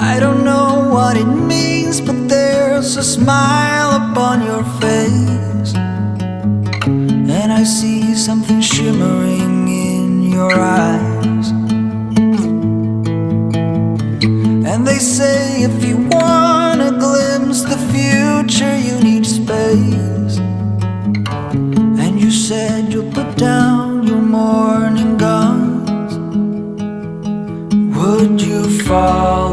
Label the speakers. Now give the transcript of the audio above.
Speaker 1: I don't know what it means, but there's a smile upon your face, and I see something shimmering in your eyes. And they say if you want to glimpse the future, you need space. And you said you'll put down your morning guns. Would you fall